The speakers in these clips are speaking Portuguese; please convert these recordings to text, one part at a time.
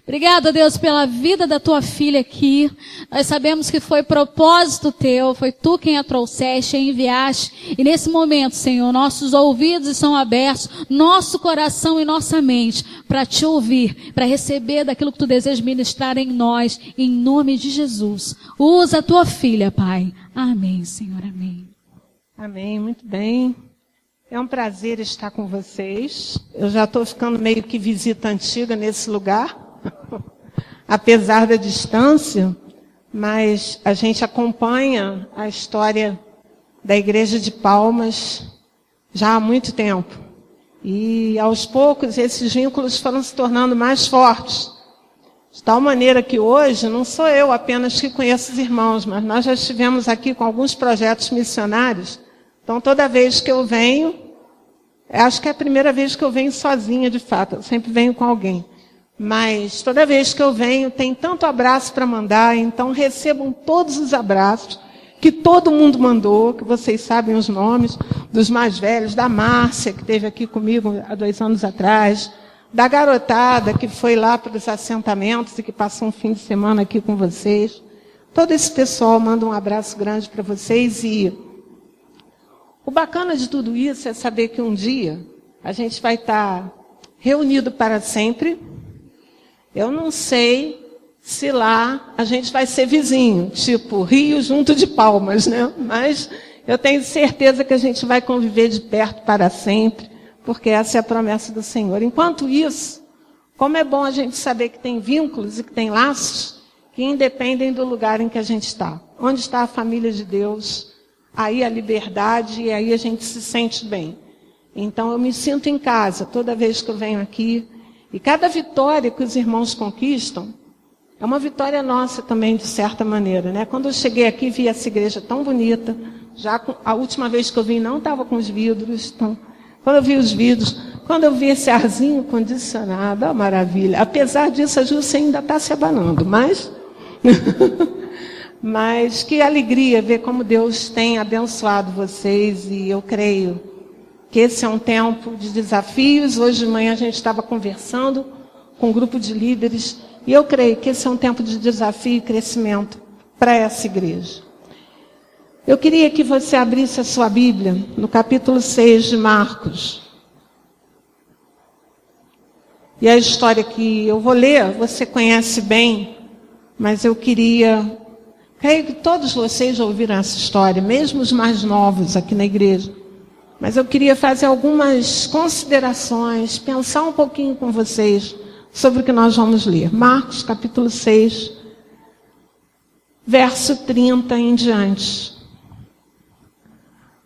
Obrigada, Deus, pela vida da tua filha aqui. Nós sabemos que foi propósito teu, foi tu quem a trouxeste, a enviaste. E nesse momento, Senhor, nossos ouvidos estão abertos, nosso coração e nossa mente, para te ouvir, para receber daquilo que tu desejas ministrar em nós, em nome de Jesus. Usa a tua filha, Pai. Amém, Senhor, amém. Amém, muito bem. É um prazer estar com vocês. Eu já estou ficando meio que visita antiga nesse lugar. Apesar da distância, mas a gente acompanha a história da Igreja de Palmas já há muito tempo. E aos poucos esses vínculos foram se tornando mais fortes. De tal maneira que hoje não sou eu apenas que conheço os irmãos, mas nós já estivemos aqui com alguns projetos missionários. Então toda vez que eu venho, acho que é a primeira vez que eu venho sozinha de fato, eu sempre venho com alguém. Mas toda vez que eu venho, tem tanto abraço para mandar, então recebam todos os abraços que todo mundo mandou, que vocês sabem os nomes dos mais velhos, da Márcia, que esteve aqui comigo há 2 anos atrás, da garotada que foi lá para os assentamentos e que passou um fim de semana aqui com vocês. Todo esse pessoal manda um abraço grande para vocês e o bacana de tudo isso é saber que um dia a gente vai estar reunido para sempre. Eu não sei se lá a gente vai ser vizinho, tipo Rio junto de Palmas, né? Mas eu tenho certeza que a gente vai conviver de perto para sempre, porque essa é a promessa do Senhor. Enquanto isso, como é bom a gente saber que tem vínculos e que tem laços que independem do lugar em que a gente está. Onde está a família de Deus, aí a liberdade e aí a gente se sente bem. Então eu me sinto em casa toda vez que eu venho aqui. E cada vitória que os irmãos conquistam é uma vitória nossa também, de certa maneira, né? Quando eu cheguei aqui, vi essa igreja tão bonita. A última vez que eu vim, não estava com os vidros. Então, quando eu vi os vidros, quando eu vi esse arzinho condicionado, ó, maravilha. Apesar disso, a Júcia ainda está se abanando, mas... mas que alegria ver como Deus tem abençoado vocês, e eu creio que esse é um tempo de desafios. Hoje de manhã a gente estava conversando com um grupo de líderes, e eu creio que esse é um tempo de desafio e crescimento para essa igreja. Eu queria que você abrisse a sua Bíblia no capítulo 6 de Marcos. E a história que eu vou ler, você conhece bem, mas eu creio que todos vocês já ouviram essa história, mesmo os mais novos aqui na igreja. Mas eu queria fazer algumas considerações, pensar um pouquinho com vocês sobre o que nós vamos ler. Marcos, capítulo 6, verso 30 em diante.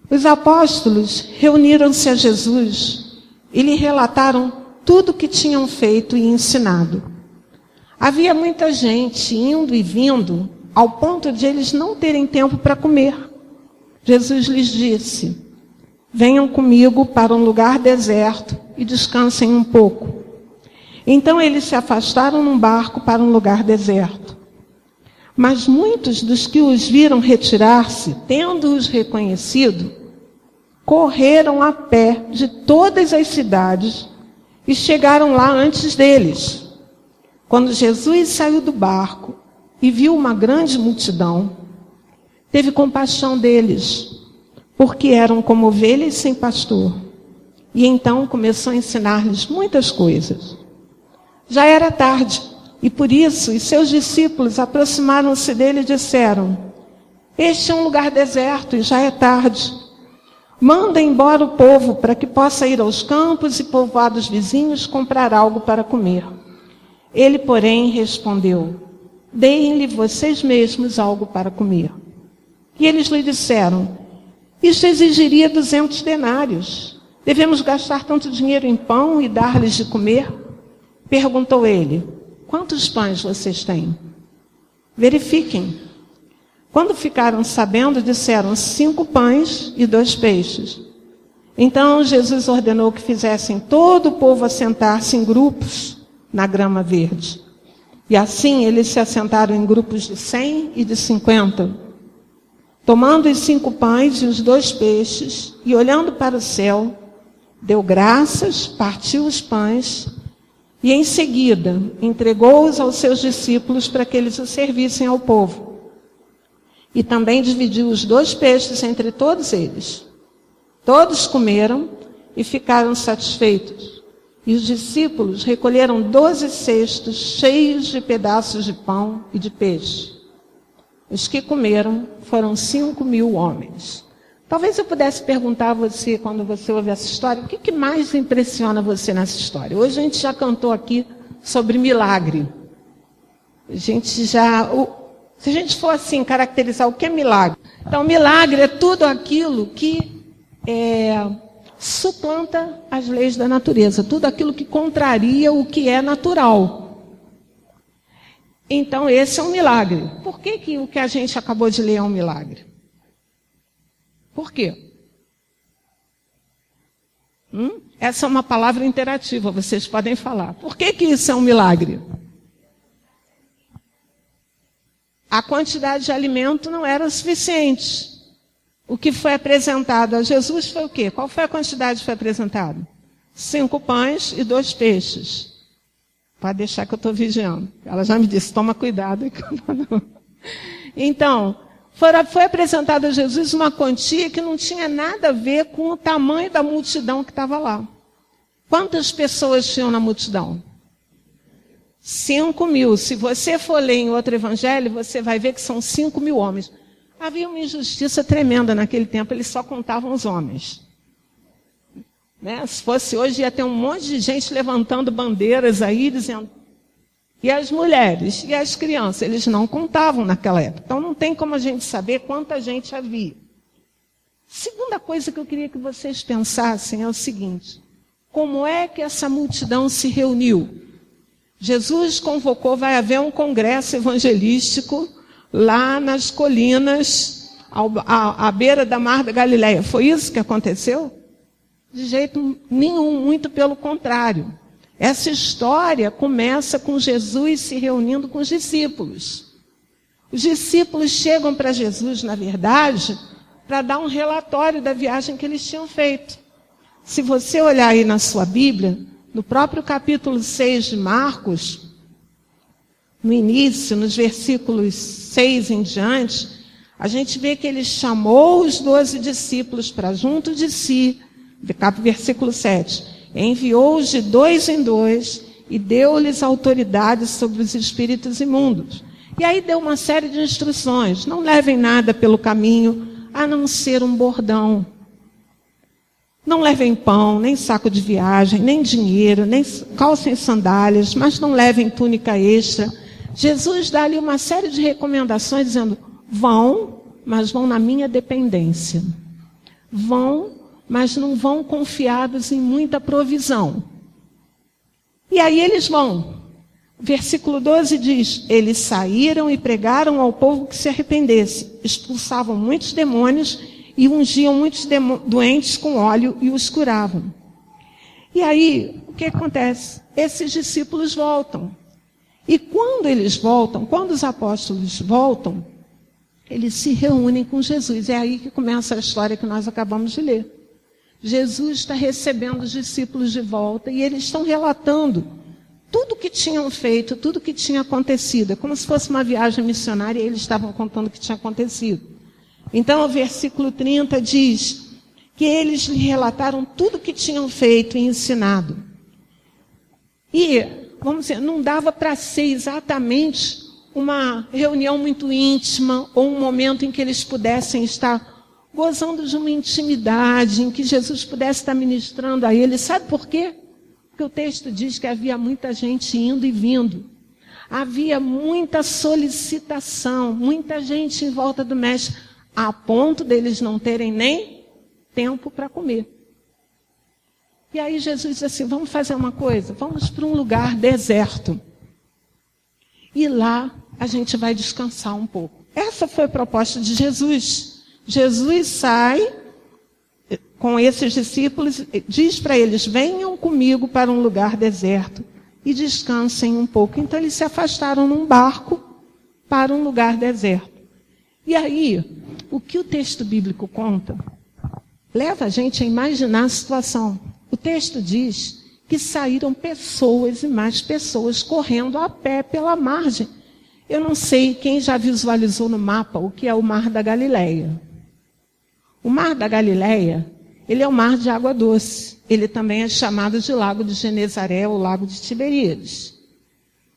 Os apóstolos reuniram-se a Jesus e lhe relataram tudo o que tinham feito e ensinado. Havia muita gente indo e vindo, ao ponto de eles não terem tempo para comer. Jesus lhes disse: venham comigo para um lugar deserto e descansem um pouco. Então eles se afastaram num barco para um lugar deserto. Mas muitos dos que os viram retirar-se, tendo-os reconhecido, correram a pé de todas as cidades e chegaram lá antes deles. Quando Jesus saiu do barco e viu uma grande multidão, teve compaixão deles, porque eram como ovelhas sem pastor. E então começou a ensinar-lhes muitas coisas. Já era tarde, e por isso os seus discípulos aproximaram-se dele e disseram: este é um lugar deserto e já é tarde. Manda embora o povo para que possa ir aos campos e povoados vizinhos comprar algo para comer. Ele, porém, respondeu: deem-lhe vocês mesmos algo para comer. E eles lhe disseram: isto exigiria 200 denários. Devemos gastar tanto dinheiro em pão e dar-lhes de comer? Perguntou ele: quantos pães vocês têm? Verifiquem. Quando ficaram sabendo, disseram: 5 pães e 2 peixes. Então Jesus ordenou que fizessem todo o povo assentar-se em grupos na grama verde. E assim eles se assentaram em grupos de 100 e de 50. Tomando os 5 pães e os 2 peixes, e olhando para o céu, deu graças, partiu os pães E em seguida, entregou-os aos seus discípulos para que eles o servissem ao povo. E também dividiu os 2 peixes entre todos eles. Todos comeram e ficaram satisfeitos. E os discípulos recolheram 12 cestos cheios de pedaços de pão e de peixe. Os que comeram foram 5.000 homens. Talvez eu pudesse perguntar a você, quando você ouve essa história, o que mais impressiona você nessa história? Hoje a gente já cantou aqui sobre milagre. Se a gente for assim, caracterizar o que é milagre. Então, milagre é tudo aquilo que suplanta as leis da natureza. Tudo aquilo que contraria o que é natural. Então, esse é um milagre. Por que o que a gente acabou de ler é um milagre? Por quê? Essa é uma palavra interativa, vocês podem falar. Por que isso é um milagre? A quantidade de alimento não era suficiente. O que foi apresentado a Jesus foi o quê? Qual foi a quantidade que foi apresentada? 5 pães e 2 peixes. Pode deixar que eu estou vigiando. Ela já me disse, toma cuidado. Então, foi apresentada a Jesus uma quantia que não tinha nada a ver com o tamanho da multidão que estava lá. Quantas pessoas tinham na multidão? 5.000. Se você for ler em outro evangelho, você vai ver que são 5.000 homens. Havia uma injustiça tremenda naquele tempo, eles só contavam os homens. Né? Se fosse hoje, ia ter um monte de gente levantando bandeiras aí, dizendo... E as mulheres e as crianças, eles não contavam naquela época. Então não tem como a gente saber quanta gente havia. Segunda coisa que eu queria que vocês pensassem é o seguinte: como é que essa multidão se reuniu? Jesus convocou, vai haver um congresso evangelístico lá nas colinas, à beira da Mar da Galileia. Foi isso que aconteceu? De jeito nenhum, muito pelo contrário. Essa história começa com Jesus se reunindo com os discípulos. Os discípulos chegam para Jesus, na verdade, para dar um relatório da viagem que eles tinham feito. Se você olhar aí na sua Bíblia, no próprio capítulo 6 de Marcos, no início, nos versículos 6 em diante, a gente vê que ele chamou os 12 discípulos para junto de si, versículo 7. Enviou-os de 2 em 2 e deu-lhes autoridade sobre os espíritos imundos. E aí deu uma série de instruções. Não levem nada pelo caminho, a não ser um bordão. Não levem pão, nem saco de viagem, nem dinheiro, nem calcem sandálias, mas não levem túnica extra. Jesus dá ali uma série de recomendações, dizendo, vão, mas vão na minha dependência. Vão, mas não vão confiados em muita provisão. E aí eles vão. Versículo 12 diz, eles saíram e pregaram ao povo que se arrependesse. Expulsavam muitos demônios e ungiam muitos doentes com óleo e os curavam. E aí, o que acontece? Esses discípulos voltam. E quando eles voltam, quando os apóstolos voltam, eles se reúnem com Jesus. É aí que começa a história que nós acabamos de ler. Jesus está recebendo os discípulos de volta e eles estão relatando tudo o que tinham feito, tudo o que tinha acontecido. É como se fosse uma viagem missionária e eles estavam contando o que tinha acontecido. Então, o versículo 30 diz que eles lhe relataram tudo o que tinham feito e ensinado. E, vamos dizer, não dava para ser exatamente uma reunião muito íntima ou um momento em que eles pudessem estar gozando de uma intimidade, em que Jesus pudesse estar ministrando a eles. Sabe por quê? Porque o texto diz que havia muita gente indo e vindo. Havia muita solicitação, muita gente em volta do mestre, a ponto deles não terem nem tempo para comer. E aí Jesus disse assim, vamos fazer uma coisa, vamos para um lugar deserto. E lá a gente vai descansar um pouco. Essa foi a proposta de Jesus. Jesus sai com esses discípulos, diz para eles, venham comigo para um lugar deserto e descansem um pouco. Então eles se afastaram num barco para um lugar deserto. E aí, o que o texto bíblico conta, leva a gente a imaginar a situação. O texto diz que saíram pessoas e mais pessoas correndo a pé pela margem. Eu não sei quem já visualizou no mapa o que é o Mar da Galileia. O Mar da Galileia, ele é um mar de água doce. Ele também é chamado de Lago de Genezaré ou Lago de Tiberíades.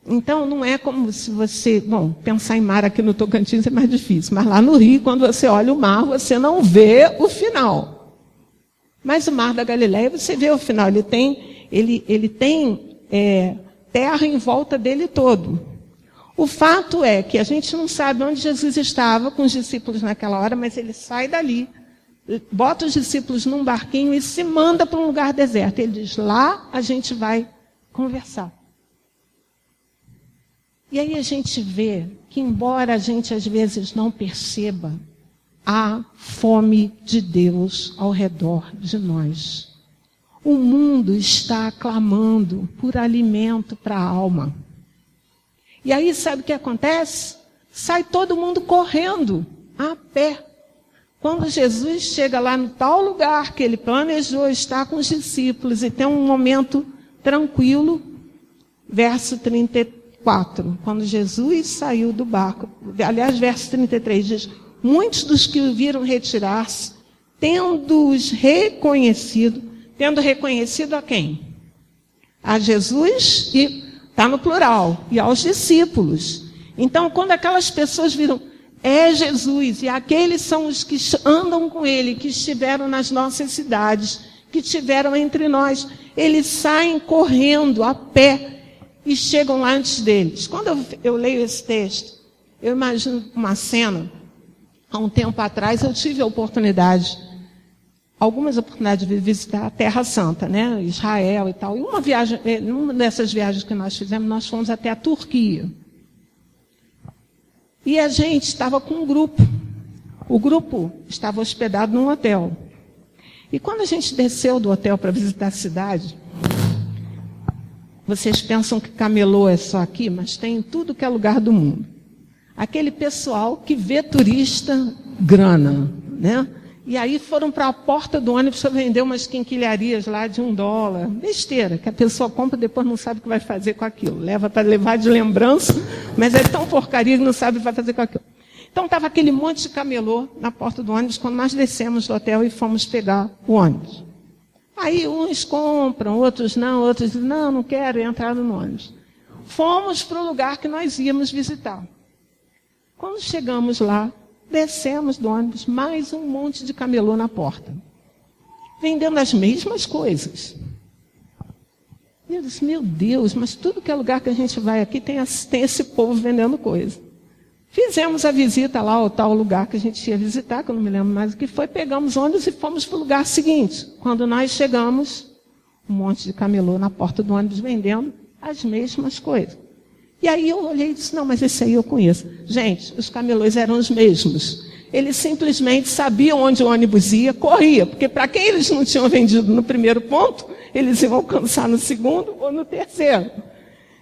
Então, não é como se você... Bom, pensar em mar aqui no Tocantins é mais difícil, mas lá no Rio, quando você olha o mar, você não vê o final. Mas o Mar da Galileia, você vê o final. Ele tem terra em volta dele todo. O fato é que a gente não sabe onde Jesus estava com os discípulos naquela hora, mas ele sai dali, bota os discípulos num barquinho e se manda para um lugar deserto. Ele diz, lá a gente vai conversar. E aí a gente vê que, embora a gente às vezes não perceba, há fome de Deus ao redor de nós. O mundo está clamando por alimento para a alma. E aí sabe o que acontece? Sai todo mundo correndo, a pé. Quando Jesus chega lá no tal lugar que ele planejou estar com os discípulos e tem um momento tranquilo, verso 34, quando Jesus saiu do barco, aliás, verso 33 diz, muitos dos que o viram retirar-se, tendo reconhecido a quem? A Jesus, e está no plural, e aos discípulos. Então, quando aquelas pessoas viram, é Jesus, e aqueles são os que andam com ele, que estiveram nas nossas cidades, que estiveram entre nós, eles saem correndo a pé e chegam lá antes deles. Quando eu leio esse texto, eu imagino uma cena. Há um tempo atrás eu tive algumas oportunidades de visitar a Terra Santa, né? Israel e tal. E uma dessas viagens que nós fizemos, nós fomos até a Turquia. E a gente estava com um grupo. O grupo estava hospedado num hotel. E quando a gente desceu do hotel para visitar a cidade, vocês pensam que camelô é só aqui, mas tem em tudo que é lugar do mundo. Aquele pessoal que vê turista, grana, né? E aí foram para a porta do ônibus para vender umas quinquilharias lá de $1. Besteira, que a pessoa compra e depois não sabe o que vai fazer com aquilo. Leva para levar de lembrança, mas é tão porcaria que não sabe o que vai fazer com aquilo. Então estava aquele monte de camelô na porta do ônibus quando nós descemos do hotel e fomos pegar o ônibus. Aí uns compram, outros dizem, não quero entrar no ônibus. Fomos para o lugar que nós íamos visitar. Quando chegamos lá, descemos do ônibus, mais um monte de camelô na porta, vendendo as mesmas coisas. E eu disse, meu Deus, mas tudo que é lugar que a gente vai aqui tem esse povo vendendo coisa. Fizemos a visita lá ao tal lugar que a gente ia visitar, que eu não me lembro mais o que foi, pegamos ônibus e fomos para o lugar seguinte. Quando nós chegamos, um monte de camelô na porta do ônibus vendendo as mesmas coisas. E aí eu olhei e disse, não, mas esse aí eu conheço. Gente, os camelôs eram os mesmos. Eles simplesmente sabiam onde o ônibus ia, corria, porque para quem eles não tinham vendido no primeiro ponto, eles iam alcançar no segundo ou no terceiro.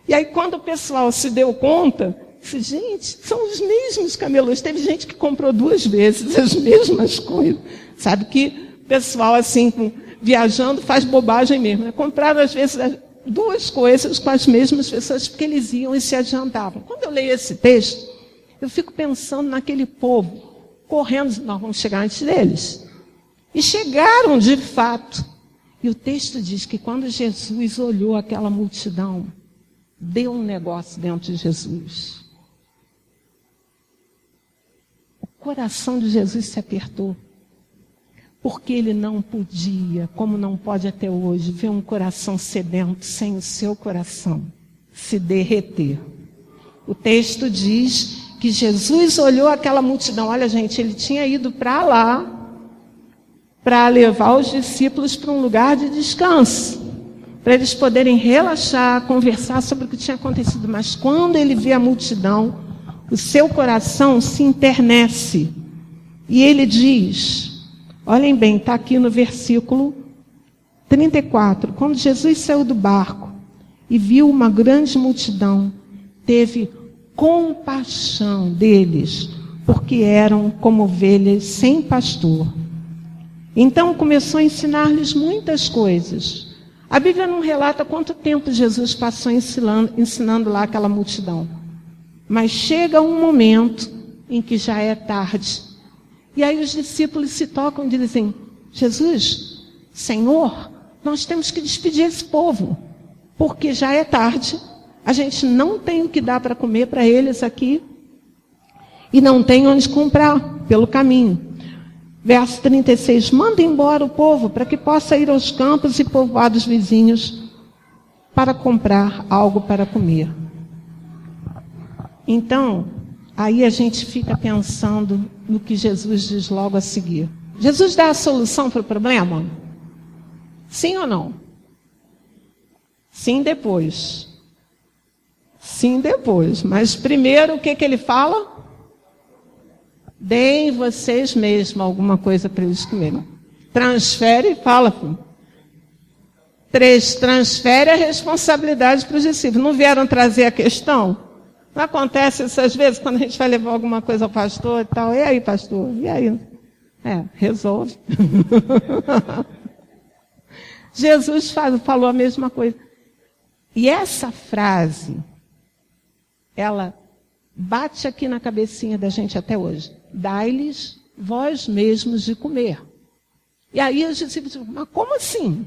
E aí quando o pessoal se deu conta, disse, gente, são os mesmos camelôs. Teve gente que comprou 2 vezes as mesmas coisas. Sabe que o pessoal assim, viajando, faz bobagem mesmo. Né? Compraram às vezes 2 coisas com as mesmas pessoas, porque eles iam e se adiantavam. Quando eu leio esse texto, eu fico pensando naquele povo, correndo, nós vamos chegar antes deles. E chegaram de fato. E o texto diz que quando Jesus olhou aquela multidão, deu um negócio dentro de Jesus. O coração de Jesus se apertou. Porque ele não podia, como não pode até hoje, ver um coração sedento sem o seu coração se derreter. O texto diz que Jesus olhou aquela multidão. Olha, gente, ele tinha ido para lá para levar os discípulos para um lugar de descanso, para eles poderem relaxar, conversar sobre o que tinha acontecido. Mas quando ele vê a multidão, o seu coração se enternece. E ele diz... Olhem bem, está aqui no versículo 34. Quando Jesus saiu do barco e viu uma grande multidão, teve compaixão deles, porque eram como ovelhas sem pastor. Então começou a ensinar-lhes muitas coisas. A Bíblia não relata quanto tempo Jesus passou ensinando lá aquela multidão. Mas chega um momento em que já é tarde. E aí os discípulos se tocam e dizem, Jesus, Senhor, nós temos que despedir esse povo, porque já é tarde, a gente não tem o que dar para comer para eles aqui, e não tem onde comprar pelo caminho. Verso 36, manda embora o povo para que possa ir aos campos e povoados vizinhos para comprar algo para comer. Então, aí a gente fica pensando no que Jesus diz logo a seguir. Jesus dá a solução para o problema? Sim ou não? Sim, depois. Sim, depois. Mas primeiro, o que ele fala? Deem vocês mesmos alguma coisa para eles comerem. Transfere e fala, filho. 3, transfere a responsabilidade para os discípulos. Não vieram trazer a questão? Não acontece isso às vezes quando a gente vai levar alguma coisa ao pastor e tal. E aí, pastor? E aí? Resolve. Jesus falou a mesma coisa. E essa frase, ela bate aqui na cabecinha da gente até hoje. Dai-lhes vós mesmos de comer. E aí os discípulos dizem, mas como assim?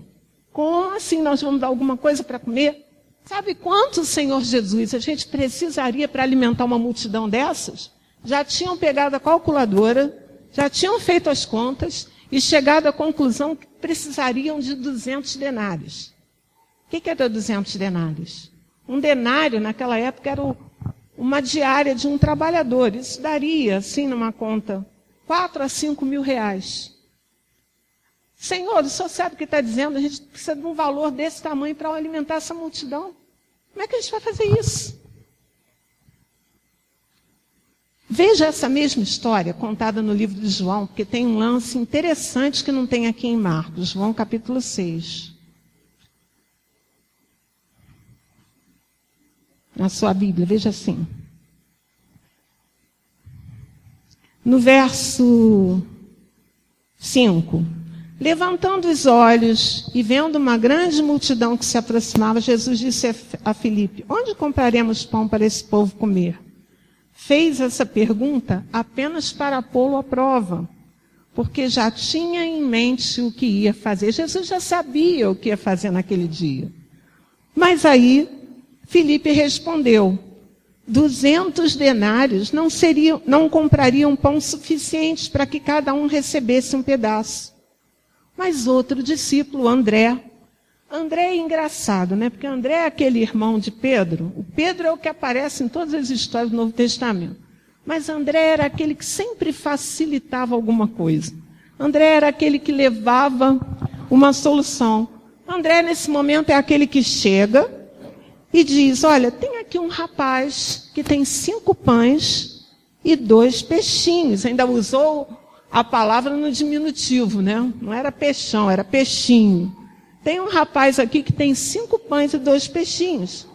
Como assim nós vamos dar alguma coisa para comer? Sabe quanto, Senhor Jesus, a gente precisaria para alimentar uma multidão dessas? Já tinham pegado a calculadora, já tinham feito as contas e chegado à conclusão que precisariam de 200 denários. O que era 200 denários? Um denário, naquela época, era uma diária de um trabalhador. Isso daria, assim, numa conta, 4 a 5 mil reais. Senhor, o senhor sabe o que está dizendo? A gente precisa de um valor desse tamanho para alimentar essa multidão. Como é que a gente vai fazer isso? Veja essa mesma história contada no livro de João, porque tem um lance interessante que não tem aqui em Marcos. João capítulo 6. Na sua Bíblia, veja assim. No verso 5. Levantando os olhos e vendo uma grande multidão que se aproximava, Jesus disse a Filipe, onde compraremos pão para esse povo comer? Fez essa pergunta apenas para pô-lo à prova, porque já tinha em mente o que ia fazer. Jesus já sabia o que ia fazer naquele dia. Mas aí, Filipe respondeu, 200 denários não comprariam pão suficiente para que cada um recebesse um pedaço. Mas outro discípulo, André é engraçado, né? Porque André é aquele irmão de Pedro. O Pedro é o que aparece em todas as histórias do Novo Testamento. Mas André era aquele que sempre facilitava alguma coisa. André era aquele que levava uma solução. André, nesse momento, é aquele que chega e diz, olha, tem aqui um rapaz que tem 5 pães e 2 peixinhos. Ainda usou a palavra no diminutivo, né? Não era peixão, era peixinho. Tem um rapaz aqui que tem 5 pães e 2 peixinhos.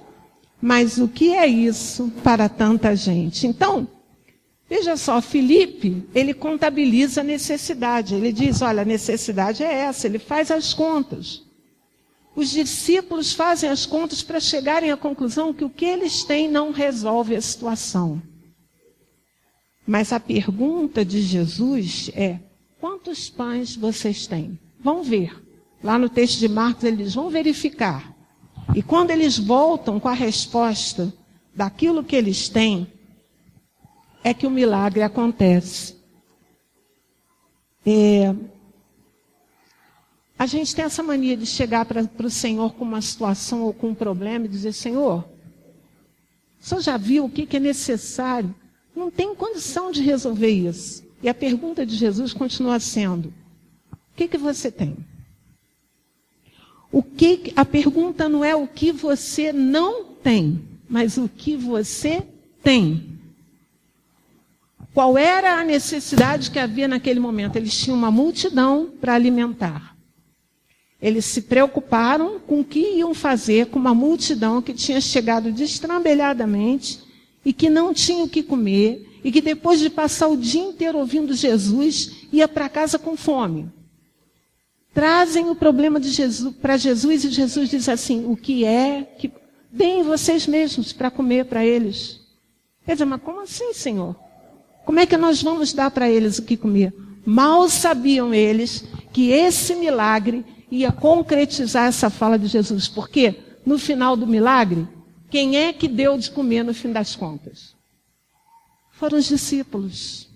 Mas o que é isso para tanta gente? Então, veja só, Filipe, ele contabiliza a necessidade. Ele diz, olha, a necessidade é essa. Ele faz as contas. Os discípulos fazem as contas para chegarem à conclusão que o que eles têm não resolve a situação. Mas a pergunta de Jesus é, quantos pães vocês têm? Vão ver. Lá no texto de Marcos, eles vão verificar. E quando eles voltam com a resposta daquilo que eles têm, é que o milagre acontece. A gente tem essa mania de chegar para o Senhor com uma situação ou com um problema e dizer, Senhor, o Senhor já viu o que é necessário? Não tem condição de resolver isso. E a pergunta de Jesus continua sendo, o que você tem? A pergunta não é o que você não tem, mas o que você tem. Qual era a necessidade que havia naquele momento? Eles tinham uma multidão para alimentar. Eles se preocuparam com o que iam fazer com uma multidão que tinha chegado destrambelhadamente e que não tinha o que comer e que depois de passar o dia inteiro ouvindo Jesus, ia para casa com fome. trazem o problema de Jesus para Jesus e Jesus diz assim, o que é que... Deem vocês mesmos para comer para eles. Quer dizer, mas como assim, Senhor? Como é que nós vamos dar para eles o que comer? Mal sabiam eles que esse milagre ia concretizar essa fala de Jesus. Porque no final do milagre, quem é que deu de comer no fim das contas? Foram os discípulos.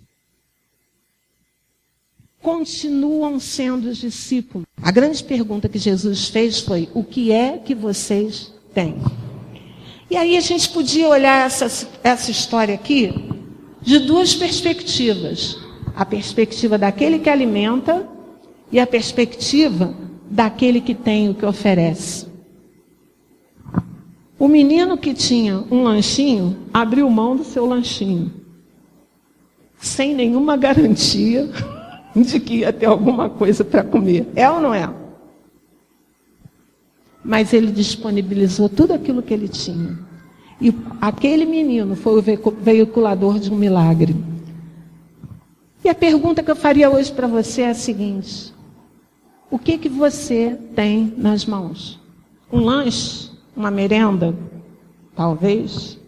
Continuam sendo os discípulos. A grande pergunta que Jesus fez foi, o que é que vocês têm? E aí a gente podia olhar essa história aqui de duas perspectivas. A perspectiva daquele que alimenta e a perspectiva daquele que tem o que oferece. O menino que tinha um lanchinho, abriu mão do seu lanchinho. Sem nenhuma garantia de que ia ter alguma coisa para comer. É ou não é? Mas ele disponibilizou tudo aquilo que ele tinha. E aquele menino foi o veiculador de um milagre. E a pergunta que eu faria hoje para você é a seguinte. O que você tem nas mãos? Um lanche? Uma merenda? Talvez?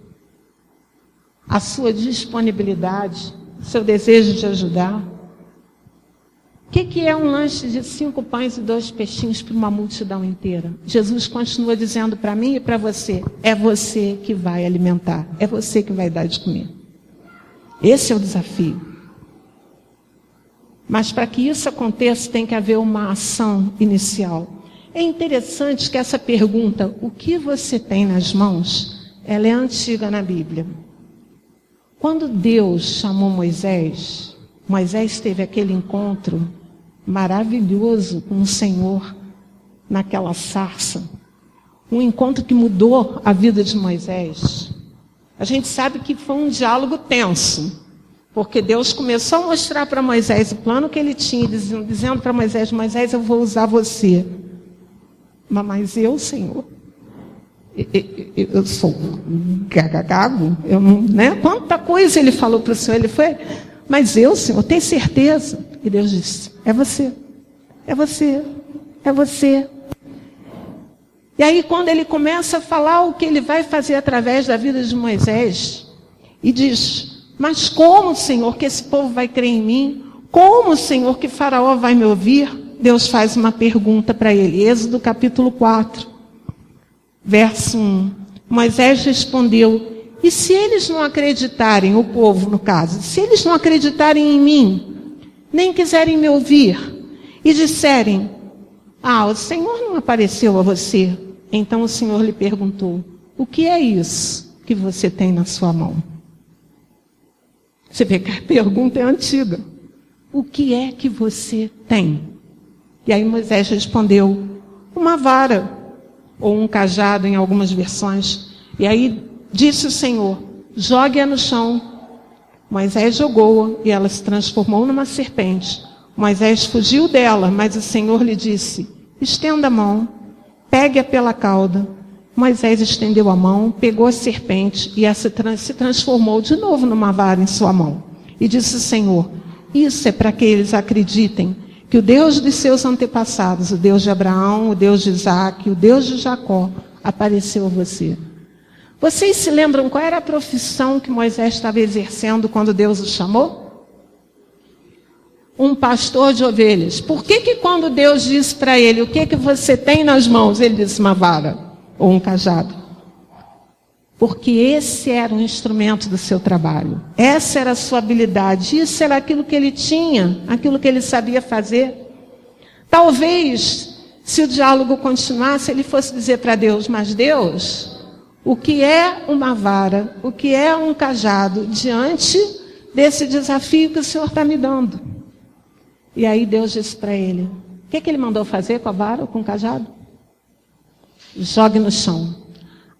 A sua disponibilidade? Seu desejo de ajudar? O que é um lanche de 5 pães e 2 peixinhos para uma multidão inteira? Jesus continua dizendo para mim e para você, é você que vai alimentar, é você que vai dar de comer. Esse é o desafio. Mas para que isso aconteça, tem que haver uma ação inicial. É interessante que essa pergunta, o que você tem nas mãos, ela é antiga na Bíblia. Quando Deus chamou Moisés teve aquele encontro maravilhoso com o Senhor naquela sarça. Um encontro que mudou a vida de Moisés. A gente sabe que foi um diálogo tenso, porque Deus começou a mostrar para Moisés o plano que ele tinha, dizendo para Moisés, Moisés, eu vou usar você. Mas eu, Senhor, eu sou gago, eu não, né? Quanta coisa ele falou para o Senhor, ele foi... Mas eu, Senhor, tenho certeza. E Deus disse, é você, é você, é você. E aí quando ele começa a falar o que ele vai fazer através da vida de Moisés, e diz, mas como, Senhor, que esse povo vai crer em mim? Como, Senhor, que Faraó vai me ouvir? Deus faz uma pergunta para ele. Êxodo capítulo 4, verso 1. Moisés respondeu, e se eles não acreditarem, o povo no caso, se eles não acreditarem em mim, nem quiserem me ouvir, e disserem, o Senhor não apareceu a você. Então o Senhor lhe perguntou, o que é isso que você tem na sua mão? Você vê que a pergunta é antiga. O que é que você tem? E aí Moisés respondeu, uma vara, ou um cajado em algumas versões. E aí disse o Senhor, jogue-a no chão. Moisés jogou-a e ela se transformou numa serpente. Moisés fugiu dela, mas o Senhor lhe disse, estenda a mão, pegue-a pela cauda. Moisés estendeu a mão, pegou a serpente e essa se transformou de novo numa vara em sua mão. E disse o Senhor, isso é para que eles acreditem que o Deus de seus antepassados, o Deus de Abraão, o Deus de Isaac, o Deus de Jacó, apareceu a você. Vocês se lembram qual era a profissão que Moisés estava exercendo quando Deus o chamou? Um pastor de ovelhas. Por que quando Deus disse para ele, o que você tem nas mãos? Ele disse uma vara ou um cajado. Porque esse era o instrumento do seu trabalho. Essa era a sua habilidade. Isso era aquilo que ele tinha, aquilo que ele sabia fazer. Talvez, se o diálogo continuasse, ele fosse dizer para Deus, mas Deus... O que é uma vara, o que é um cajado diante desse desafio que o Senhor está me dando? E aí Deus disse para ele, o que ele mandou fazer com a vara ou com o cajado? Jogue no chão.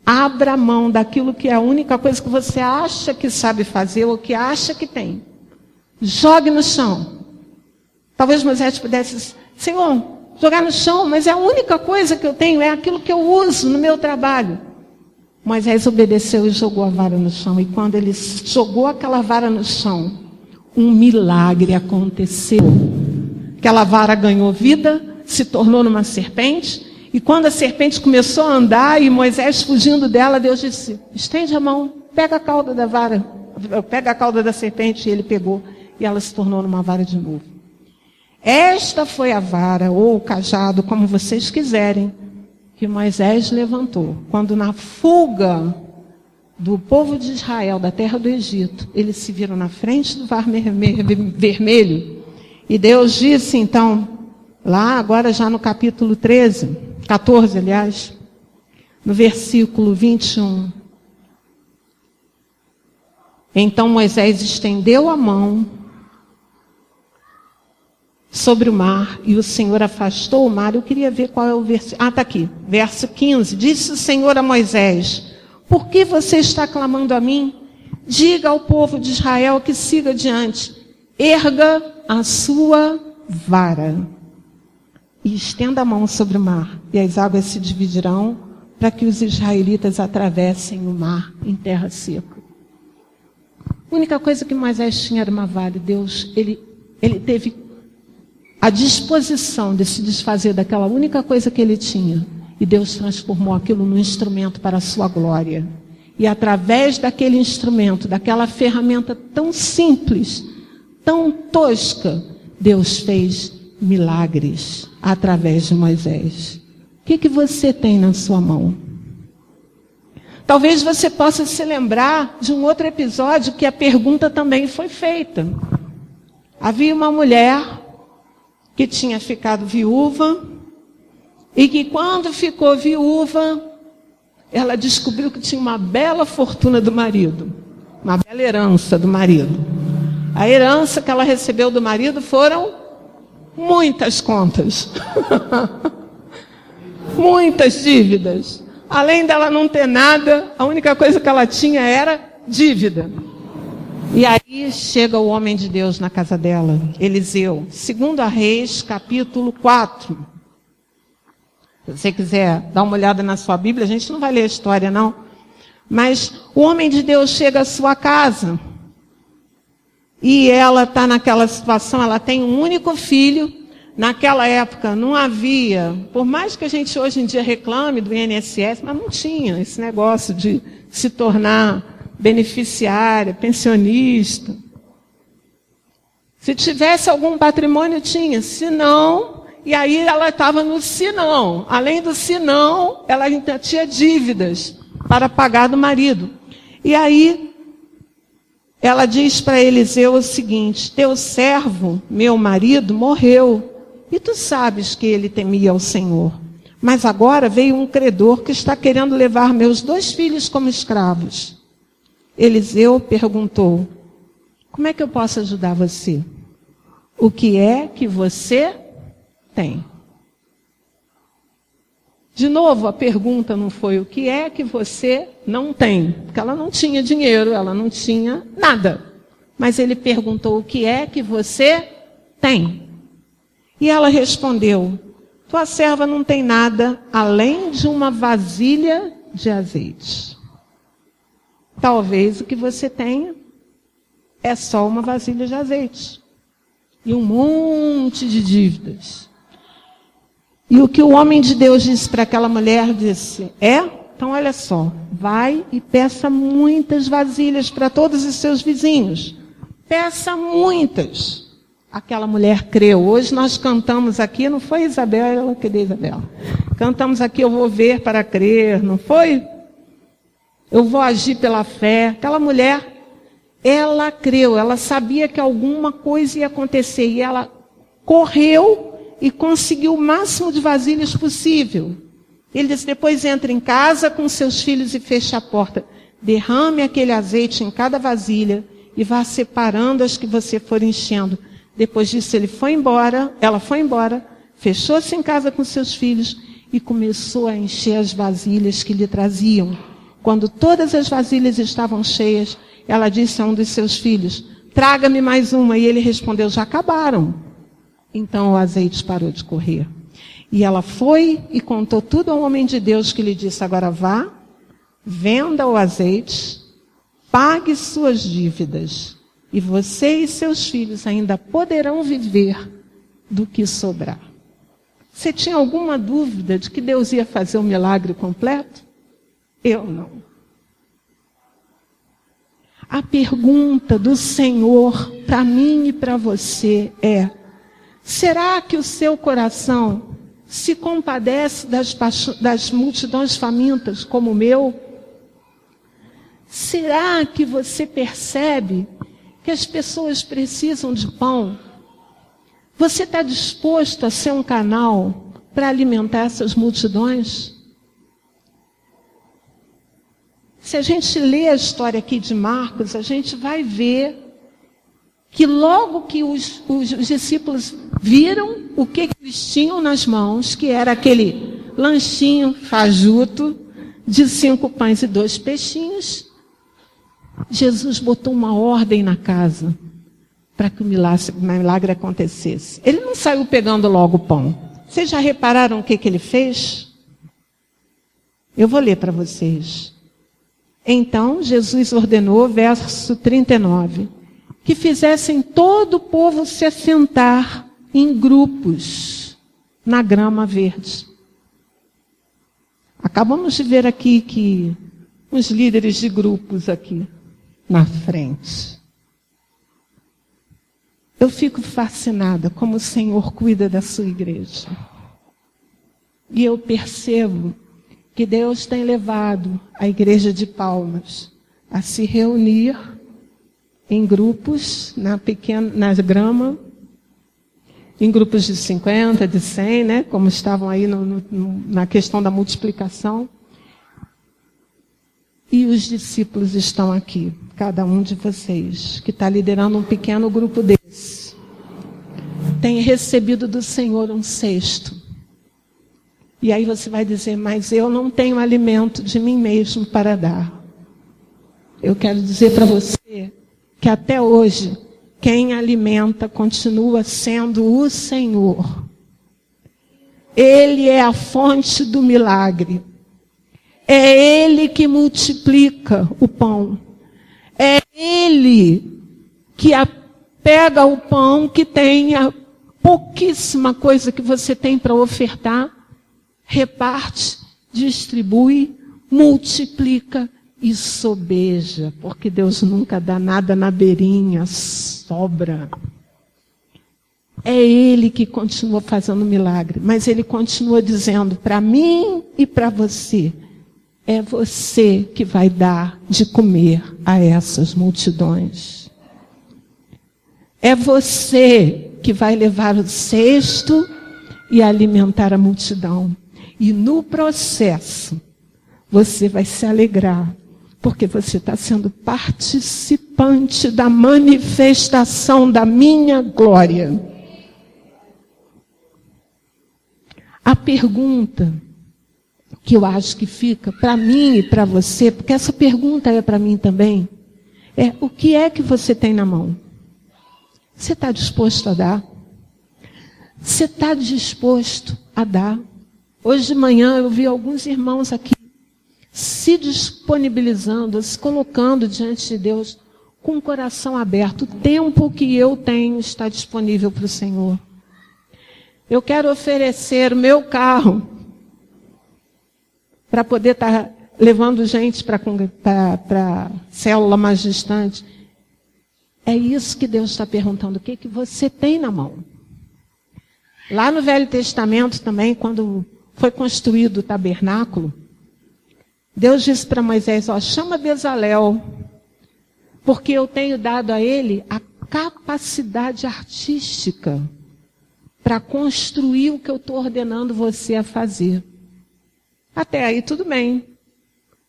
Abra a mão daquilo que é a única coisa que você acha que sabe fazer ou que acha que tem. Jogue no chão. Talvez Moisés pudesse dizer, Senhor, jogar no chão, mas é a única coisa que eu tenho, é aquilo que eu uso no meu trabalho. Moisés obedeceu e jogou a vara no chão. E quando ele jogou aquela vara no chão, um milagre aconteceu. Aquela vara ganhou vida, se tornou numa serpente. E quando a serpente começou a andar e Moisés fugindo dela, Deus disse, estende a mão, pega a cauda da vara, pega a cauda da serpente, e ele pegou, e ela se tornou numa vara de novo. Esta foi a vara, ou o cajado, como vocês quiserem, que Moisés levantou, quando na fuga do povo de Israel, da terra do Egito, eles se viram na frente do mar vermelho, e Deus disse então, lá agora já no capítulo 14, aliás, no versículo 21. Então Moisés estendeu a mão sobre o mar e o Senhor afastou o mar. Eu queria ver qual é o versículo. Está aqui, verso 15. Disse o Senhor a Moisés, por que você está clamando a mim? Diga ao povo de Israel que siga adiante. Erga a sua vara e estenda a mão sobre o mar, e as águas se dividirão para que os israelitas atravessem o mar em terra seca. A única coisa que Moisés tinha era uma vara, e Deus, ele teve a disposição de se desfazer daquela única coisa que ele tinha, e Deus transformou aquilo num instrumento para a sua glória. E através daquele instrumento, daquela ferramenta tão simples, tão tosca, Deus fez milagres através de Moisés. O que você tem na sua mão? Talvez você possa se lembrar de um outro episódio que a pergunta também foi feita. Havia uma mulher que tinha ficado viúva e que quando ficou viúva, ela descobriu que tinha uma bela fortuna do marido, uma bela herança do marido. A herança que ela recebeu do marido foram muitas contas, muitas dívidas. Além dela não ter nada, a única coisa que ela tinha era dívida. E aí chega o homem de Deus na casa dela, Eliseu. 2 Reis, capítulo 4. Se você quiser dar uma olhada na sua Bíblia, a gente não vai ler a história não. Mas o homem de Deus chega à sua casa. E ela está naquela situação, ela tem um único filho. Naquela época não havia, por mais que a gente hoje em dia reclame do INSS, mas não tinha esse negócio de se tornar beneficiária, pensionista. Se tivesse algum patrimônio, tinha. Se não, e aí ela estava no senão. Além do senão, ela ainda tinha dívidas para pagar do marido. E aí ela diz para Eliseu o seguinte, teu servo, meu marido, morreu, e tu sabes que ele temia ao Senhor. Mas agora veio um credor que está querendo levar meus 2 filhos como escravos. Eliseu perguntou, como é que eu posso ajudar você? O que é que você tem? De novo, a pergunta não foi o que é que você não tem, porque ela não tinha dinheiro, ela não tinha nada. Mas ele perguntou o que é que você tem. E ela respondeu, tua serva não tem nada além de uma vasilha de azeite. Talvez o que você tenha é só uma vasilha de azeite e um monte de dívidas. E o que o homem de Deus disse para aquela mulher, disse, então olha só, vai e peça muitas vasilhas para todos os seus vizinhos. Peça muitas. Aquela mulher creu. Hoje nós cantamos aqui, não foi Isabela, cadê Isabela? Cantamos aqui, eu vou ver para crer, não foi? Eu vou agir pela fé. Aquela mulher, ela creu, ela sabia que alguma coisa ia acontecer e ela correu e conseguiu o máximo de vasilhas possível. Ele disse, depois entre em casa com seus filhos e feche a porta. Derrame aquele azeite em cada vasilha e vá separando as que você for enchendo. Depois disso ela foi embora, fechou-se em casa com seus filhos e começou a encher as vasilhas que lhe traziam. Quando todas as vasilhas estavam cheias, ela disse a um dos seus filhos, traga-me mais uma. E ele respondeu, já acabaram. Então o azeite parou de correr. E ela foi e contou tudo ao homem de Deus, que lhe disse, agora vá, venda o azeite, pague suas dívidas, e você e seus filhos ainda poderão viver do que sobrar. Você tinha alguma dúvida de que Deus ia fazer o milagre completo? Eu não. A pergunta do Senhor para mim e para você é: será que o seu coração se compadece das multidões famintas como o meu? Será que você percebe que as pessoas precisam de pão? Você está disposto a ser um canal para alimentar essas multidões? Se a gente lê a história aqui de Marcos, a gente vai ver que logo que os discípulos viram o que eles tinham nas mãos, que era aquele lanchinho fajuto de 5 pães e 2 peixinhos, Jesus botou uma ordem na casa para que o milagre acontecesse. Ele não saiu pegando logo o pão. Vocês já repararam o que ele fez? Eu vou ler para vocês. Então, Jesus ordenou, verso 39, que fizessem todo o povo se assentar em grupos na grama verde. Acabamos de ver aqui que os líderes de grupos aqui na frente. Eu fico fascinada como o Senhor cuida da sua igreja. E eu percebo que Deus tem levado a igreja de Palmas a se reunir em grupos, na grama, em grupos de 50, de 100, né, como estavam aí na questão da multiplicação. E os discípulos estão aqui, cada um de vocês, que está liderando um pequeno grupo desse, tem recebido do Senhor um cesto. E aí você vai dizer: mas eu não tenho alimento de mim mesmo para dar. Eu quero dizer para você que até hoje, quem alimenta continua sendo o Senhor. Ele é a fonte do milagre. É Ele que multiplica o pão. É Ele que pega o pão que tem a pouquíssima coisa que você tem para ofertar, reparte, distribui, multiplica e sobeja, porque Deus nunca dá nada na beirinha, sobra. É Ele que continua fazendo milagre, mas Ele continua dizendo para mim e para você: é você que vai dar de comer a essas multidões. É você que vai levar o cesto e alimentar a multidão. E no processo, você vai se alegrar, porque você está sendo participante da manifestação da minha glória. A pergunta que eu acho que fica para mim e para você, porque essa pergunta é para mim também, é: o que é que você tem na mão? Você está disposto a dar? Você está disposto a dar? Hoje de manhã eu vi alguns irmãos aqui se disponibilizando, se colocando diante de Deus com o coração aberto. O tempo que eu tenho está disponível para o Senhor. Eu quero oferecer o meu carro para poder estar levando gente para célula mais distante. É isso que Deus está perguntando: o que você tem na mão? Lá no Velho Testamento também, quando foi construído o tabernáculo, Deus disse para Moisés: chama Bezalel, porque eu tenho dado a ele a capacidade artística para construir o que eu estou ordenando você a fazer. Até aí tudo bem.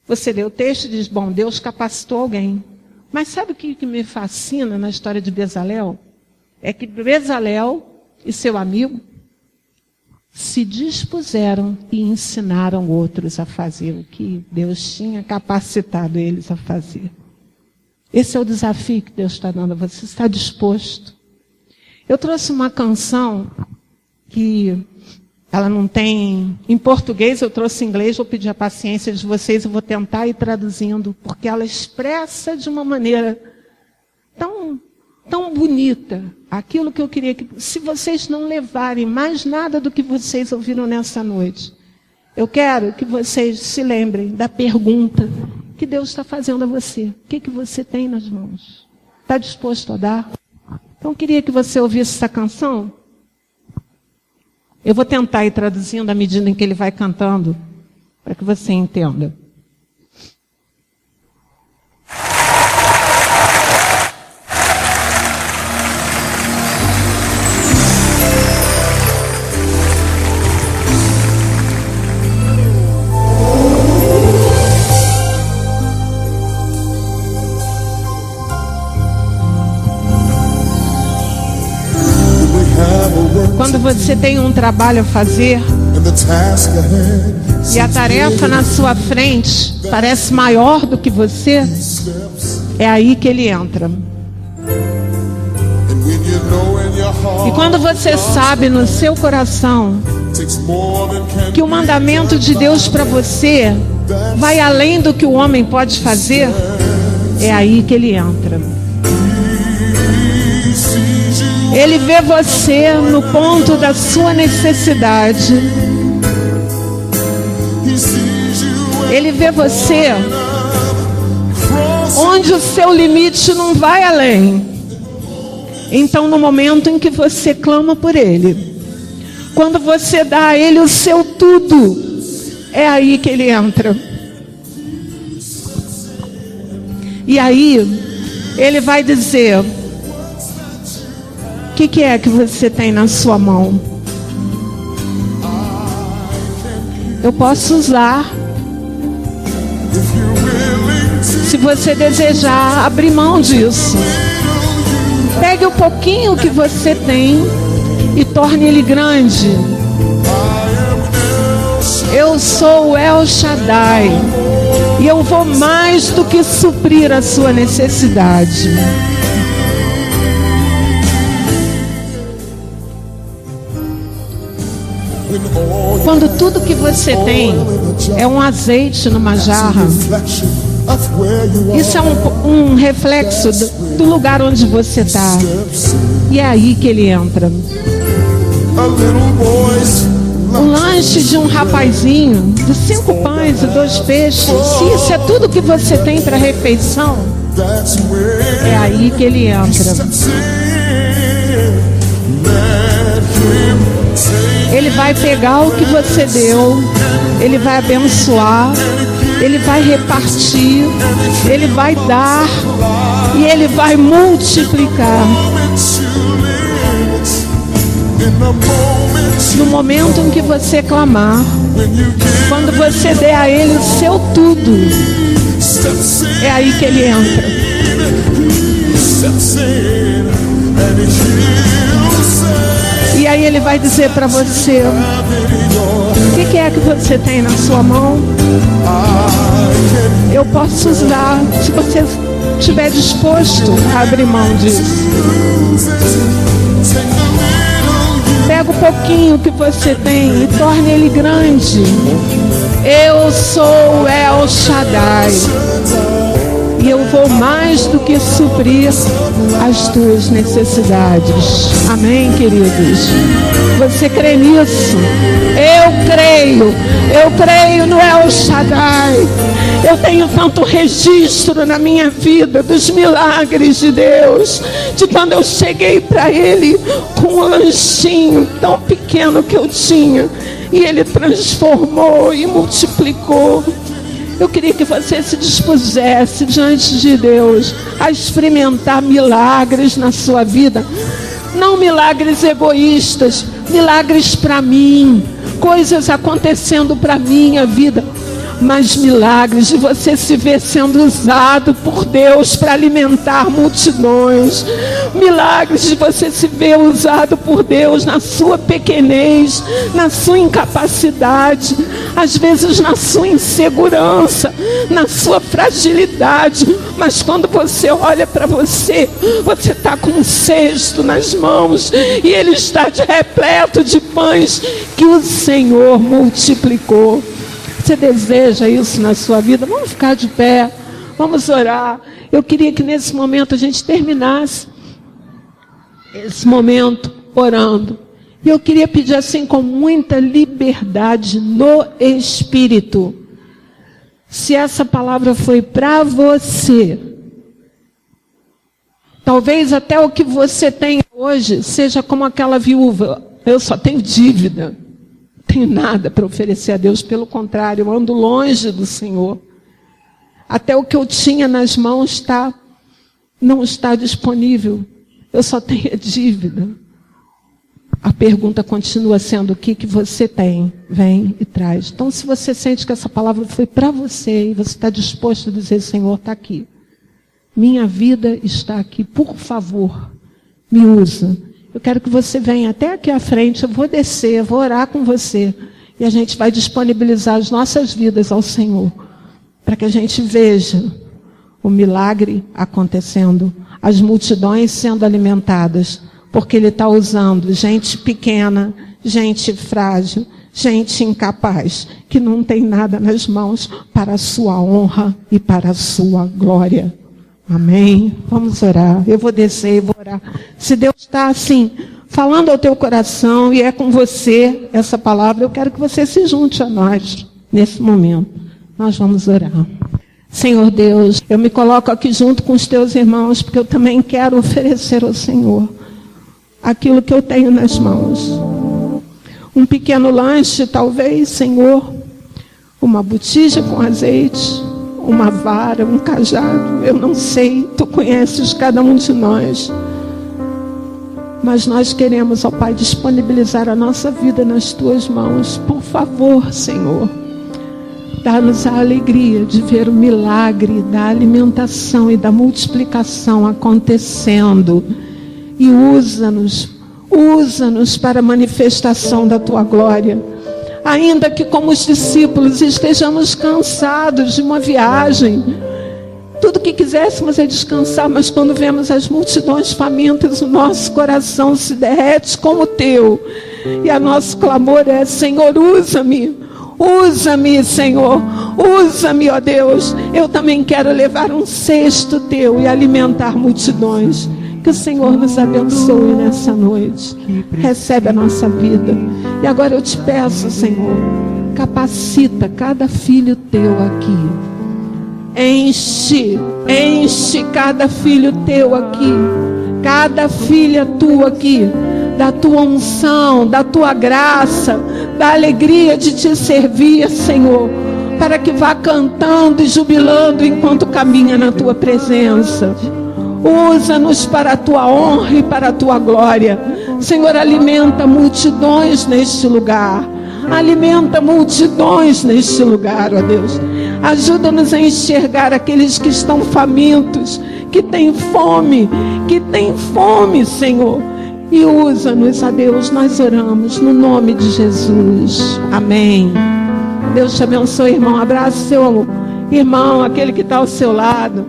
Você lê o texto e diz: bom, Deus capacitou alguém. Mas sabe o que me fascina na história de Bezalel? É que Bezalel e seu amigo se dispuseram e ensinaram outros a fazer o que Deus tinha capacitado eles a fazer. Esse é o desafio que Deus está dando a você. Você está disposto? Eu trouxe uma canção que ela não tem em português, eu trouxe em inglês, vou pedir a paciência de vocês, eu vou tentar ir traduzindo, porque ela expressa de uma maneira tão tão bonita. Aquilo que eu queria que, se vocês não levarem mais nada do que vocês ouviram nessa noite, eu quero que vocês se lembrem da pergunta que Deus está fazendo a você. O que você tem nas mãos? Está disposto a dar? Então eu queria que você ouvisse essa canção. Eu vou tentar ir traduzindo à medida em que ele vai cantando, para que você entenda. Quando você tem um trabalho a fazer e a tarefa na sua frente parece maior do que você, é aí que ele entra. E quando você sabe no seu coração que o mandamento de Deus para você vai além do que o homem pode fazer, é aí que ele entra. Ele vê você no ponto da sua necessidade. Ele vê você onde o seu limite não vai além. Então, no momento em que você clama por Ele, quando você dá a Ele o seu tudo, é aí que Ele entra. E aí, Ele vai dizer: o que é que você tem na sua mão? Eu posso usar. Se você desejar abrir mão disso, pegue o pouquinho que você tem e torne ele grande. Eu sou o El Shaddai e eu vou mais do que suprir a sua necessidade. Quando tudo que você tem é um azeite numa jarra, isso é um reflexo do lugar onde você está. E é aí que ele entra. O lanche de um rapazinho, de 5 pães e 2 peixes, se isso é tudo que você tem para a refeição, é aí que ele entra. Ele vai pegar o que você deu, Ele vai abençoar, Ele vai repartir, Ele vai dar e Ele vai multiplicar. No momento em que você clamar, quando você der a Ele o seu tudo, é aí que Ele entra. E aí Ele vai dizer para você: o que é que você tem na sua mão? Eu posso usar, se você estiver disposto a abrir mão disso. Pega o pouquinho que você tem e torne ele grande. Eu sou o El Shaddai e eu vou mais do que suprir as tuas necessidades. Amém, queridos? Você crê nisso? Eu creio no El Shaddai. Eu tenho tanto registro na minha vida dos milagres de Deus, de quando eu cheguei para Ele com um lanchinho tão pequeno que eu tinha e Ele transformou e multiplicou. Eu queria que você se dispusesse diante de Deus a experimentar milagres na sua vida. Não milagres egoístas, milagres para mim, coisas acontecendo para minha vida, mas milagres de você se ver sendo usado por Deus para alimentar multidões. Milagres de você se ver usado por Deus na sua pequenez, na sua incapacidade, às vezes na sua insegurança, na sua fragilidade. Mas quando você olha para você, você está com um cesto nas mãos e ele está repleto de pães que o Senhor multiplicou. Você deseja isso na sua vida? Vamos ficar de pé, vamos orar. Eu queria que nesse momento a gente terminasse esse momento orando. E eu queria pedir assim, com muita liberdade no Espírito, se essa palavra foi para você, talvez até o que você tem hoje seja como aquela viúva. Eu só tenho dívida, não tenho nada para oferecer a Deus, pelo contrário, eu ando longe do Senhor. Até o que eu tinha nas mãos não está disponível. Eu só tenho dívida. A pergunta continua sendo: o que você tem? Vem e traz. Então, se você sente que essa palavra foi para você e você está disposto a dizer: Senhor, está aqui. Minha vida está aqui. Por favor, me usa. Eu quero que você venha até aqui à frente. Eu vou descer, vou orar com você. E a gente vai disponibilizar as nossas vidas ao Senhor, para que a gente veja o milagre acontecendo, as multidões sendo alimentadas, porque Ele está usando gente pequena, gente frágil, gente incapaz, que não tem nada nas mãos, para a sua honra e para a sua glória. Amém? Vamos orar. Eu vou descer e vou orar. Se Deus está assim, falando ao teu coração, e é com você essa palavra, eu quero que você se junte a nós nesse momento. Nós vamos orar. Senhor Deus, eu me coloco aqui junto com os teus irmãos, porque eu também quero oferecer ao Senhor aquilo que eu tenho nas mãos. Um pequeno lanche, talvez, Senhor, uma botija com azeite, uma vara, um cajado, eu não sei, Tu conheces cada um de nós. Mas nós queremos, ó Pai, disponibilizar a nossa vida nas Tuas mãos. Por favor, Senhor, dá-nos a alegria de ver o milagre da alimentação e da multiplicação acontecendo. E usa-nos para a manifestação da Tua glória. Ainda que como os discípulos estejamos cansados de uma viagem, tudo que quiséssemos é descansar, mas quando vemos as multidões famintas, o nosso coração se derrete como o Teu. E o nosso clamor é: Senhor, usa-me. Usa-me, Senhor, usa-me, ó Deus. Eu também quero levar um cesto Teu e alimentar multidões. Que o Senhor nos abençoe nessa noite. Recebe a nossa vida. E agora eu te peço, Senhor, capacita cada filho Teu aqui. Enche cada filho Teu aqui, cada filha Tua aqui, da Tua unção, da Tua graça, da alegria de Te servir, Senhor, para que vá cantando e jubilando enquanto caminha na Tua presença. Usa-nos para a Tua honra e para a Tua glória. Senhor, alimenta multidões neste lugar. Alimenta multidões neste lugar, ó Deus. Ajuda-nos a enxergar aqueles que estão famintos, que têm fome, Senhor. E usa-nos, ó Deus, nós oramos no nome de Jesus. Amém. Deus te abençoe, irmão. Abraça seu irmão, aquele que está ao seu lado,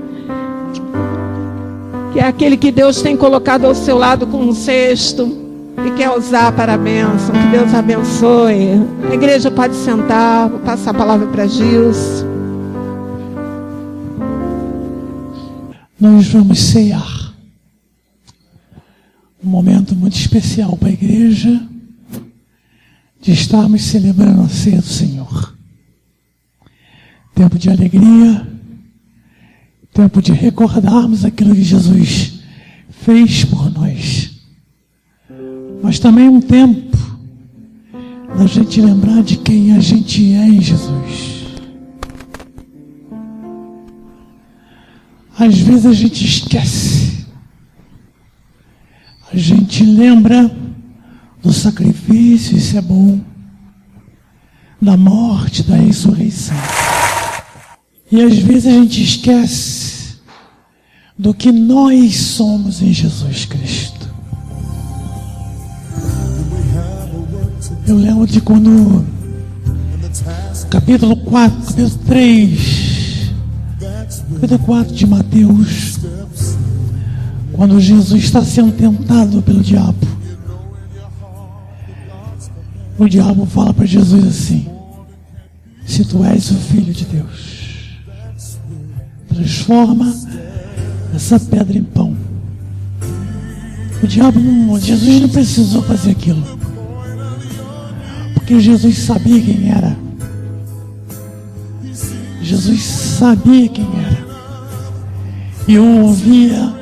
que é aquele que Deus tem colocado ao seu lado com um cesto e quer usar para a bênção. Que Deus abençoe. A igreja pode sentar. Vou passar a palavra para Gilson. Nós vamos cear. Um momento muito especial para a igreja, de estarmos celebrando a ceia do Senhor. Tempo de alegria, tempo de recordarmos aquilo que Jesus fez por nós. Mas também um tempo da gente lembrar de quem a gente é em Jesus. Às vezes a gente esquece. A gente lembra do sacrifício, isso é bom, da morte, da ressurreição. E às vezes a gente esquece do que nós somos em Jesus Cristo. Eu lembro de quando, capítulo 4, capítulo 3, capítulo 4 de Mateus, quando Jesus está sendo tentado pelo diabo, o diabo fala para Jesus assim: se tu és o Filho de Deus, transforma essa pedra em pão. Jesus não precisou fazer aquilo, porque Jesus sabia quem era. Jesus sabia quem era. E eu ouvia,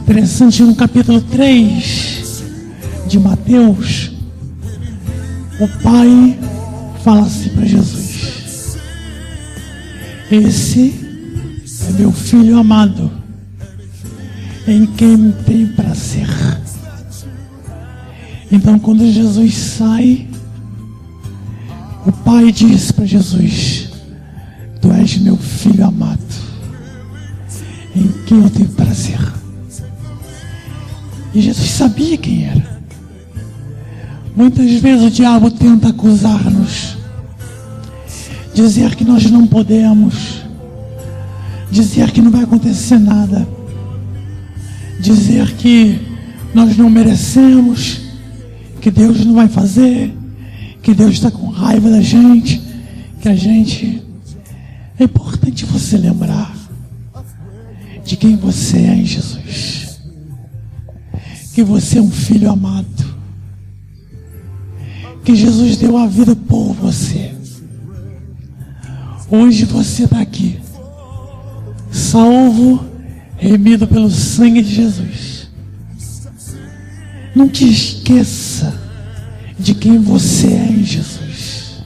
interessante, no capítulo 3 de Mateus, o Pai fala assim para Jesus: esse é meu filho amado, em quem tenho prazer. Então, quando Jesus sai, o Pai diz para Jesus: tu és meu filho amado, em quem eu tenho prazer. E Jesus sabia quem era. Muitas vezes o diabo tenta acusar-nos, dizer que nós não podemos, dizer que não vai acontecer nada, dizer que nós não merecemos, que Deus não vai fazer, que Deus está com raiva da gente, que a gente... É importante você lembrar de quem você é em Jesus, que você é um filho amado, que Jesus deu a vida por você. Hoje você está aqui, salvo, remido pelo sangue de Jesus. Não te esqueça de quem você é em Jesus,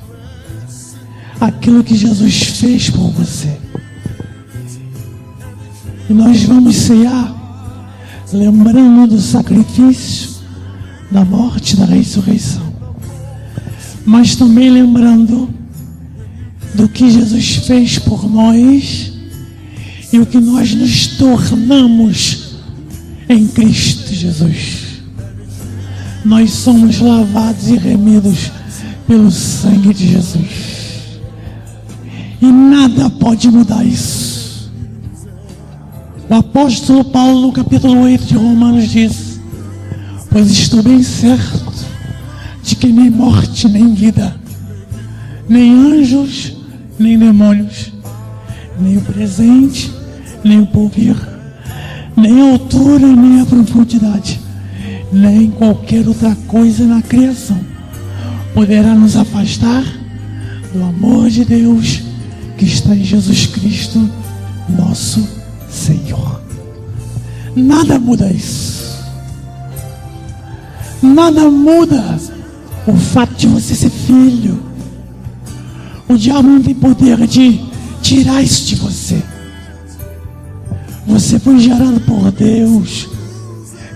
aquilo que Jesus fez por você. E nós vamos cear lembrando do sacrifício, da morte, da ressurreição, mas também lembrando do que Jesus fez por nós e o que nós nos tornamos em Cristo Jesus. Nós somos lavados e remidos pelo sangue de Jesus, e nada pode mudar isso. O apóstolo Paulo, no capítulo 8 de Romanos, diz: pois estou bem certo de que nem morte, nem vida, nem anjos, nem demônios, nem o presente, nem o porvir, nem a altura, nem a profundidade, nem qualquer outra coisa na criação poderá nos afastar do amor de Deus que está em Jesus Cristo, nosso Senhor. Nada muda isso. Nada muda o fato de você ser filho. O diabo não tem poder de tirar isso de você. Você foi gerado por Deus,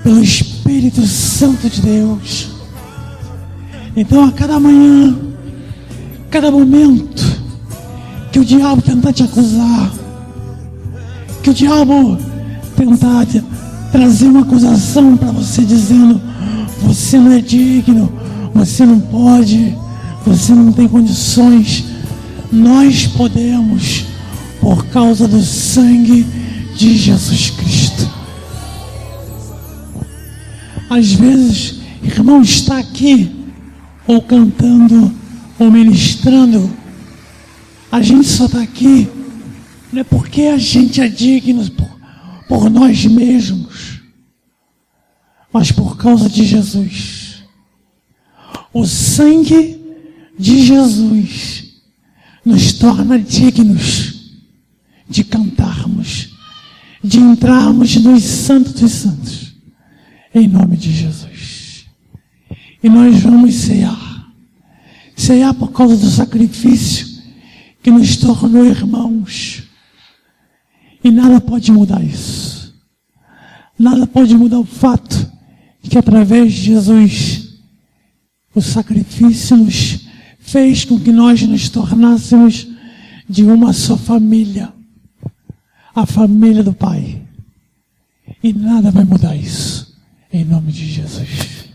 pelo Espírito Santo de Deus. Então, a cada manhã, cada momento que o diabo tentar te acusar, que o diabo tentar trazer uma acusação para você, dizendo: você não é digno, você não pode, você não tem condições, nós podemos, por causa do sangue de Jesus Cristo. Às vezes, irmão, está aqui, ou cantando, ou ministrando, a gente só está aqui, não é porque a gente é digno por nós mesmos, mas por causa de Jesus. O sangue de Jesus nos torna dignos de cantarmos, de entrarmos nos santos dos santos, em nome de Jesus. E nós vamos cear por causa do sacrifício que nos tornou irmãos. E nada pode mudar isso. Nada pode mudar o fato de que através de Jesus, o sacrifício nos fez com que nós nos tornássemos de uma só família, a família do Pai. E nada vai mudar isso, em nome de Jesus.